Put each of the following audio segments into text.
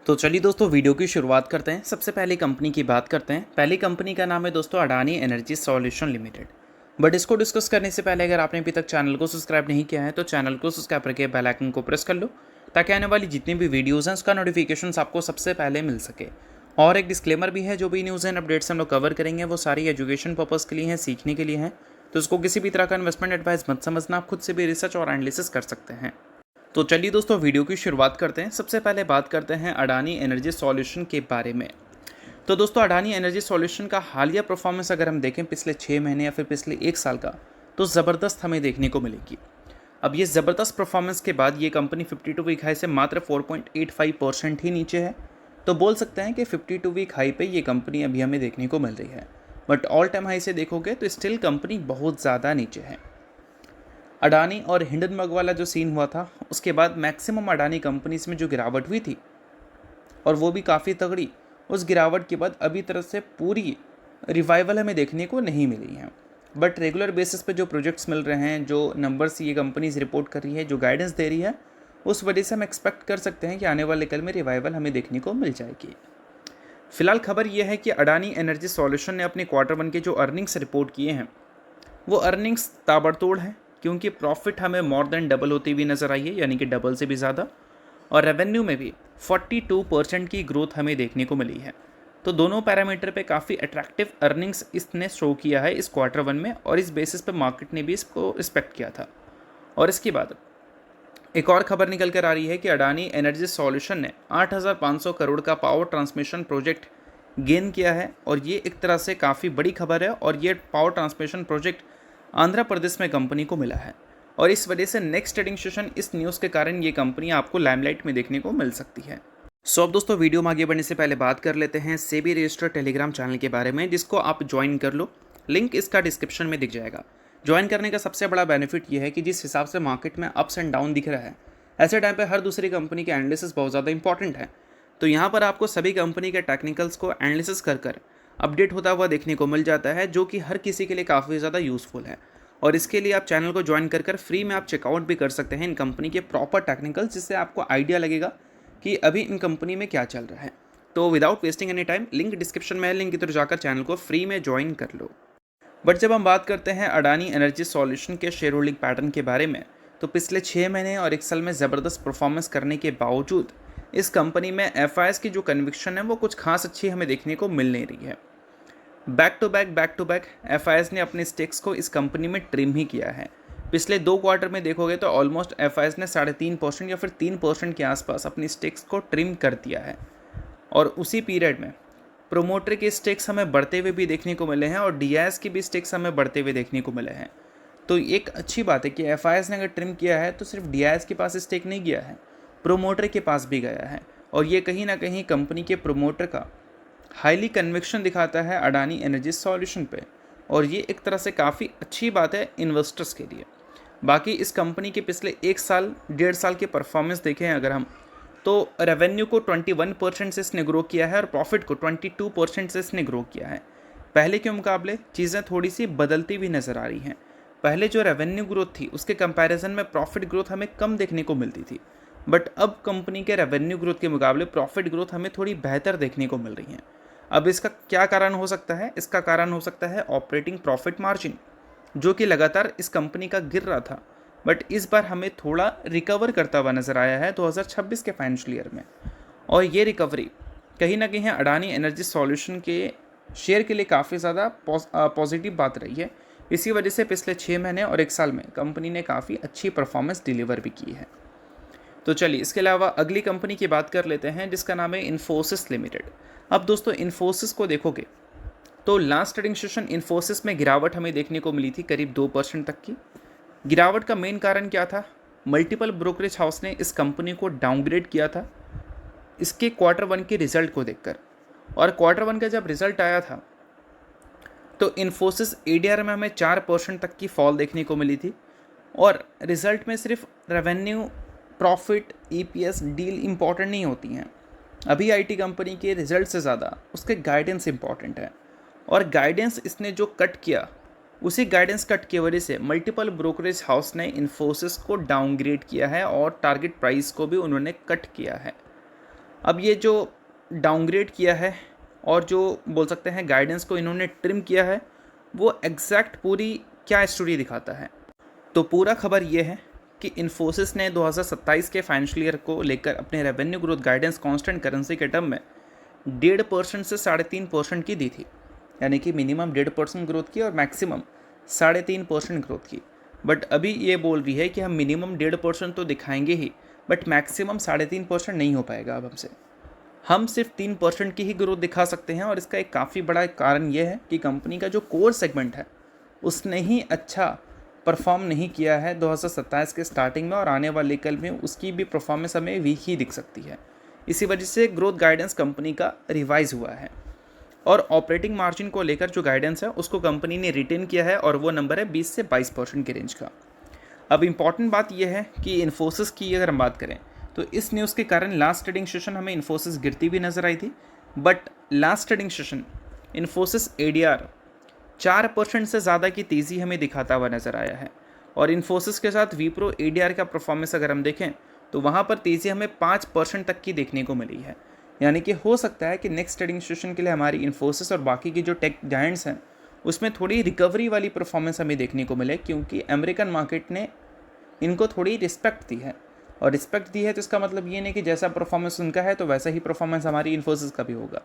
तो चलिए दोस्तों वीडियो की शुरुआत करते हैं। सबसे पहले कंपनी की बात करते हैं। पहली कंपनी का नाम है दोस्तों Adani energy solution limited. But इसको डिस्कस करने से पहले अगर आपने अभी तक चैनल को सब्सक्राइब नहीं किया है तो चैनल को सब्सक्राइब करके बेल आइकन को प्रेस कर लो, ताकि आने वाली जितनी भी वीडियोज़ हैं उसका नोटिफिकेशन आपको सबसे पहले मिल सके। और एक डिस्क्लेमर भी है, जो भी न्यूज़ एंड अपडेट्स हम लोग कवर करेंगे वो सारी एजुकेशन पर्पज़ के लिए हैं, सीखने के लिए हैं। तो उसको किसी भी तरह का इन्वेस्टमेंट एडवाइस मत समझना, आप खुद से भी रिसर्च और एनालिसिस कर सकते हैं। तो चलिए दोस्तों वीडियो की शुरुआत करते हैं। सबसे पहले बात करते हैं अडानी एनर्जी सॉल्यूशन के बारे में। तो दोस्तों अडानी एनर्जी सॉल्यूशन का हालिया परफॉर्मेंस अगर हम देखें पिछले 6 महीने या फिर पिछले 1 साल का, तो ज़बरदस्त हमें देखने को मिलेगी। अब ये ज़बरदस्त परफॉर्मेंस के बाद ये कंपनी 52 वीक हाई से मात्र 4.85% ही नीचे है। तो बोल सकते हैं कि 52 वीक हाई पे ये कंपनी अभी हमें देखने को मिल रही है। बट ऑल टाइम हाई से देखोगे तो स्टिल कंपनी बहुत ज़्यादा नीचे है। अडानी और हिंडनबर्ग वाला जो सीन हुआ था, उसके बाद मैक्सिमम अडानी कंपनीज में जो गिरावट हुई थी, और वो भी काफ़ी तगड़ी, उस गिरावट के बाद अभी तरह से पूरी रिवाइवल हमें देखने को नहीं मिली है। बट रेगुलर बेसिस पे जो प्रोजेक्ट्स मिल रहे हैं, जो नंबर्स ये कंपनीज रिपोर्ट कर रही है, जो गाइडेंस दे रही है, उस वजह से हम एक्सपेक्ट कर सकते हैं कि आने वाले कल में रिवाइवल हमें देखने को मिल जाएगी। फिलहाल खबर यह है कि अडानी एनर्जी सॉल्यूशन ने अपने Q1 के जो अर्निंग्स रिपोर्ट किए हैं, वो अर्निंग्स ताबड़तोड़ हैं, क्योंकि प्रॉफिट हमें मोर देन डबल होती हुई नज़र आई है, यानी कि डबल से भी ज़्यादा। और रेवेन्यू में भी 42% की ग्रोथ हमें देखने को मिली है। तो दोनों पैरामीटर पे काफ़ी अट्रैक्टिव अर्निंग्स इसने शो किया है इस Q1 में, और इस बेसिस पे मार्केट ने भी इसको रिस्पेक्ट किया था। और इसके बाद एक और खबर निकल कर आ रही है कि अडानी एनर्जी सॉल्यूशन ने 8,500 करोड़ का पावर ट्रांसमिशन प्रोजेक्ट गेन किया है। और ये एक तरह से काफ़ी बड़ी खबर है, और ये power transmission project Andhra Pradesh में कंपनी को मिला है। और इस वजह से नेक्स्ट ट्रेडिंग सेशन इस न्यूज़ के कारण ये कंपनी आपको लाइमलाइट में देखने को मिल सकती है। सो अब दोस्तों वीडियो में आगे बढ़ने से पहले बात कर लेते हैं सेबी रजिस्टर्ड टेलीग्राम चैनल के बारे में, जिसको आप ज्वाइन कर लो। लिंक इसका डिस्क्रिप्शन में दिख जाएगा। ज्वाइन करने का सबसे बड़ा बेनिफिट ये है कि जिस हिसाब से मार्केट में अप्स एंड डाउन दिख रहा है, ऐसे टाइम पे हर दूसरी कंपनी के एनालिसिस बहुत ज़्यादा इंपॉर्टेंट है। तो यहाँ पर आपको सभी कंपनी के टेक्निकल्स को एनालिसिस कर कर अपडेट होता हुआ देखने को मिल जाता है, जो कि हर किसी के लिए काफ़ी ज़्यादा यूज़फुल है। और इसके लिए आप चैनल को ज्वाइन कर फ्री में आप चेकआउट भी कर सकते हैं इन कंपनी के प्रॉपर टेक्निकल्स, जिससे आपको आइडिया लगेगा कि अभी इन कंपनी में क्या चल रहा है। तो without wasting any time, link description में है, लिंक की तरफ जाकर चैनल को फ्री में ज्वाइन कर लो। बट जब हम बात करते हैं अडानी एनर्जी सॉल्यूशन के शेयर होल्डिंग पैटर्न के बारे में, तो पिछले 6 महीने और 1 साल में ज़बरदस्त परफॉर्मेंस करने के बावजूद इस कंपनी में एफआईएस की जो कन्विक्शन है वो कुछ खास अच्छी हमें देखने को मिल नहीं रही है। बैक टू बैक एफआईएस ने अपने स्टेक्स को इस कंपनी में ट्रिम ही किया है। पिछले 2 क्वार्टर में देखोगे तो ऑलमोस्ट एफआईएस ने 3.5% या फिर 3% के आसपास अपनी स्टेक्स को ट्रिम कर दिया है। और उसी पीरियड में प्रोमोटर के स्टेक्स हमें बढ़ते हुए भी देखने को मिले हैं, और डीआईएस के भी स्टेक्स हमें बढ़ते हुए देखने को मिले हैं। तो एक अच्छी बात है कि एफआईएस ने अगर ट्रिम किया है तो सिर्फ डीआईएस के पास स्टेक नहीं गया है, प्रोमोटर के पास भी गया है। और ये कहीं ना कहीं कंपनी के प्रोमोटर का हाईली कन्विक्शन दिखाता है अडानी एनर्जी सॉल्यूशन पे, और ये एक तरह से काफ़ी अच्छी बात है इन्वेस्टर्स के लिए। बाकी इस कंपनी के पिछले 1 साल 1.5 साल के परफॉर्मेंस देखें अगर हम, तो रेवेन्यू को 21% से इसने ग्रो किया है, और प्रॉफिट को 22% से इसने ग्रो किया है। पहले के मुकाबले चीज़ें थोड़ी सी बदलती हुई नज़र आ रही हैं। पहले जो रेवेन्यू ग्रोथ थी उसके कंपैरिजन में प्रॉफिट ग्रोथ हमें कम देखने को मिलती थी, बट अब कंपनी के रेवेन्यू ग्रोथ के मुकाबले प्रॉफिट ग्रोथ हमें थोड़ी बेहतर देखने को मिल रही है। अब इसका क्या कारण हो सकता है? इसका कारण हो सकता है ऑपरेटिंग प्रॉफिट मार्जिन, जो कि लगातार इस कंपनी का गिर रहा था, बट इस बार हमें थोड़ा रिकवर करता हुआ नज़र आया है 2026 के फाइनेंशियल ईयर में। और ये रिकवरी कहीं ना कहीं अडानी एनर्जी सॉल्यूशन के शेयर के लिए काफ़ी ज़्यादा पॉजिटिव बात रही है। इसी वजह से पिछले 6 महीने और 1 साल में कंपनी ने काफ़ी अच्छी परफॉर्मेंस डिलीवर भी की है। तो चलिए इसके अलावा अगली कंपनी की बात कर लेते हैं, जिसका नाम है इन्फोसिस लिमिटेड। अब दोस्तों इन्फोसिस को देखोगे तो लास्ट ट्रेडिंग सेशन इन्फोसिस में गिरावट हमें देखने को मिली थी करीब 2% तक की। गिरावट का मेन कारण क्या था? मल्टीपल ब्रोकरेज हाउस ने इस कंपनी को डाउनग्रेड किया था इसके Q1 के रिजल्ट को देखकर। और Q1 का जब रिजल्ट आया था तो इन्फोसिस एडीआर में हमें 4% तक की फॉल देखने को मिली थी। और रिजल्ट में सिर्फ revenue, profit, EPS, deal important नहीं होती हैं। अभी आईटी कंपनी के रिजल्ट से ज़्यादा उसके गाइडेंस इंपॉर्टेंट है। और गाइडेंस इसने जो कट किया, उसी गाइडेंस कट की वजह से मल्टीपल ब्रोकरेज हाउस ने इन्फोसिस को डाउनग्रेड किया है, और टारगेट प्राइस को भी उन्होंने कट किया है। अब ये जो डाउनग्रेड किया है और जो बोल सकते हैं गाइडेंस को इन्होंने ट्रिम किया है, वो एग्जैक्ट पूरी क्या स्टोरी दिखाता है। तो पूरा खबर ये है कि इन्फोसिस ने 2027 के फाइनेंशियल ईयर को लेकर अपने revenue growth guidance constant currency के टर्म में 1.5% से 3.5% की दी थी, यानी कि मिनिमम 1.5% ग्रोथ की और मैक्सिमम 3.5% ग्रोथ की। बट अभी ये बोल रही है कि हम मिनिमम 1.5% तो दिखाएंगे ही, बट मैक्सिमम 3.5% नहीं हो पाएगा अब हमसे। हम सिर्फ 3% की ही ग्रोथ दिखा सकते हैं। और इसका एक काफ़ी बड़ा कारण यह है कि कंपनी का जो कोर सेगमेंट है उसने ही अच्छा परफॉर्म नहीं किया है 2027 के स्टार्टिंग में, और आने वाले कल में उसकी भी परफॉर्मेंस हमें वीक ही दिख सकती है। इसी वजह से ग्रोथ गाइडेंस कंपनी का रिवाइज हुआ है। और ऑपरेटिंग मार्जिन को लेकर जो गाइडेंस है उसको कंपनी ने रिटेन किया है, और वो नंबर है 20 से 22% के रेंज का। अब इम्पॉर्टेंट बात यह है कि इन्फोसिस की अगर हम बात करें तो इस न्यूज़ के कारण लास्ट ट्रेडिंग सेशन हमें इन्फोसिस गिरती भी नजर आई थी, but last trading session Infosys ADR 4% से ज़्यादा की तेज़ी हमें दिखाता हुआ नज़र आया है। और इन्फोसिस के साथ विप्रो एडीआर का परफॉर्मेंस अगर हम देखें तो वहाँ पर तेज़ी हमें 5% तक की देखने को मिली है। यानी कि हो सकता है कि नेक्स्ट ट्रेडिंग सेशन के लिए हमारी इन्फोसिस और बाकी की जो टेक जायंट्स हैं उसमें थोड़ी रिकवरी वाली परफॉर्मेंस हमें देखने को मिले, क्योंकि अमेरिकन मार्केट ने इनको थोड़ी रिस्पेक्ट दी है। और रिस्पेक्ट दी है तो इसका मतलब ये नहीं कि जैसा परफॉर्मेंस उनका है तो वैसा ही परफॉर्मेंस हमारी इन्फोसिस का भी होगा।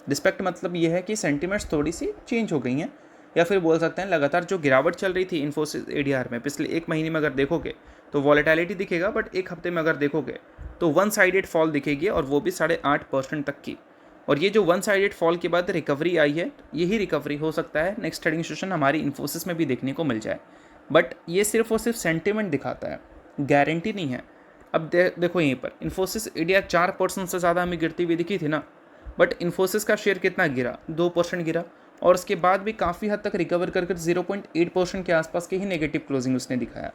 रिस्पेक्ट मतलब ये है कि सेंटिमेंट्स थोड़ी सी चेंज हो गई हैं, या फिर बोल सकते हैं लगातार जो गिरावट चल रही थी इन्फोसिस एडीआर में पिछले एक महीने में अगर देखोगे तो वॉलेटिलिटी दिखेगा, बट एक हफ्ते में अगर देखोगे तो वन साइडेड फॉल दिखेगी, और वो भी 8.5% तक की। और ये जो वन साइडेड फॉल के बाद रिकवरी आई है, यही रिकवरी हो सकता है नेक्स्ट ट्रेडिंग सेशन हमारी इन्फोसिस में भी देखने को मिल जाए। बट ये सिर्फ और सिर्फ सेंटिमेंट दिखाता है, गारंटी नहीं है। अब देखो यहीं पर इन्फोसिस एडीआर 4% से ज़्यादा हमें गिरती हुई दिखी थी ना, बट इन्फोसिस का शेयर कितना गिरा, 2% गिरा, और उसके बाद भी काफ़ी हद तक रिकवर कर 0.8% के आसपास की ही नेगेटिव क्लोजिंग उसने दिखाया।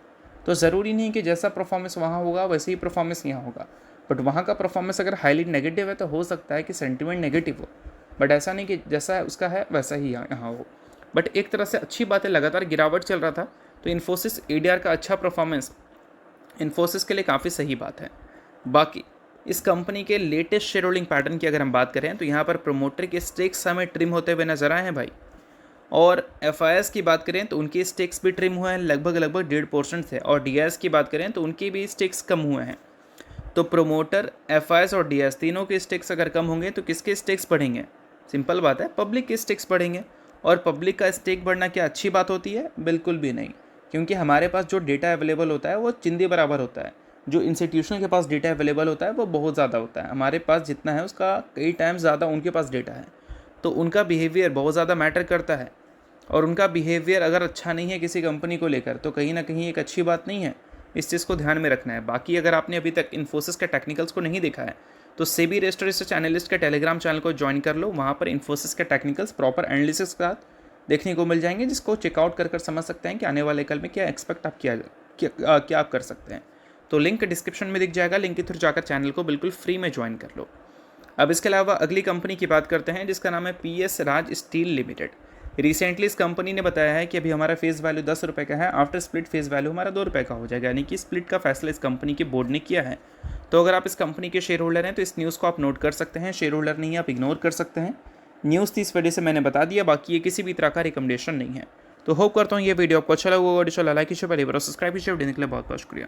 तो ज़रूरी नहीं कि जैसा परफॉर्मेंस वहाँ होगा वैसे ही परफॉर्मेंस यहाँ होगा, बट वहाँ का परफॉर्मेंस अगर हाईली नेगेटिव है तो हो सकता है कि सेंटिमेंट नेगेटिव हो, बट ऐसा नहीं कि जैसा है उसका है वैसा ही यहाँ हो। बट एक तरह से अच्छी बात है, लगातार गिरावट चल रहा था तो इन्फोसिस एडीआर का अच्छा परफॉर्मेंस इन्फोसिस के लिए काफ़ी सही बात है। बाकी इस कंपनी के लेटेस्ट शेयर होल्डिंग पैटर्न की अगर हम बात करें तो यहाँ पर प्रोमोटर के स्टेक्स हमें ट्रिम होते हुए नजर आए हैं भाई। और एफआईएस की बात करें तो उनके स्टेक्स भी ट्रिम हुए हैं लगभग 1.5% से, और डीआईएस की बात करें तो उनके भी स्टेक्स कम हुए हैं। तो प्रोमोटर, एफआईएस और डीआईएस तीनों के स्टेक्स अगर कम होंगे तो किसके स्टेक्स बढ़ेंगे? सिंपल बात है, पब्लिक के स्टेक्स बढ़ेंगे। और पब्लिक का स्टेक बढ़ना क्या अच्छी बात होती है? बिल्कुल भी नहीं, क्योंकि हमारे पास जो डेटा अवेलेबल होता है वो चिंदी बराबर होता है। जो इंस्टीट्यूशन के पास डेटा अवेलेबल होता है वो बहुत ज़्यादा होता है, हमारे पास जितना है उसका कई टाइम्स ज़्यादा उनके पास डेटा है। तो उनका बिहेवियर बहुत ज़्यादा मैटर करता है, और उनका बिहेवियर अगर अच्छा नहीं है किसी कंपनी को लेकर तो कहीं ना कहीं एक अच्छी बात नहीं है। इस चीज़ को ध्यान में रखना है। बाकी अगर आपने अभी तक इन्फोसिस के टेक्निकल्स को नहीं देखा है तो सेबी रजिस्टर्ड रिसर्च एनालिस्ट के टेलीग्राम चैनल को ज्वाइन कर लो, वहाँ पर इन्फोसिस के टेक्निकल्स प्रॉपर एनालिसिस के साथ देखने को मिल जाएंगे, जिसको चेकआउट कर समझ सकते हैं कि आने वाले कल में क्या एक्सपेक्ट आप क्या आप कर सकते हैं। तो लिंक डिस्क्रिप्शन में दिख जाएगा, लिंक के थ्रू जाकर चैनल को बिल्कुल फ्री में ज्वाइन कर लो। अब इसके अलावा अगली कंपनी की बात करते हैं जिसका नाम है पीएस राज स्टील लिमिटेड। रिसेंटली इस कंपनी ने बताया है कि अभी हमारा फेस वैल्यू 10 रुपये का है, आफ्टर स्प्लिट फेस वैल्यू हमारा 2 रुपये का हो जाएगा, यानी कि स्प्लिट का फैसला इस कंपनी के बोर्ड ने किया है। तो अगर आप इस कंपनी के शेयर होल्डर हैं तो इस न्यूज़ को आप नोट कर सकते हैं, शेयर होल्डर नहीं आप इग्नोर कर सकते हैं। न्यूज़ थी इस वजह से मैंने बता दिया, बाकी ये किसी भी तरह का रिकमेंडेशन नहीं है। तो होप करता हूँ ये वीडियो आपको अच्छा लगा होगा। लाइक कीजिए, पहले बार सब्सक्राइब कीजिए। वीडियो के लिए बहुत बहुत शुक्रिया।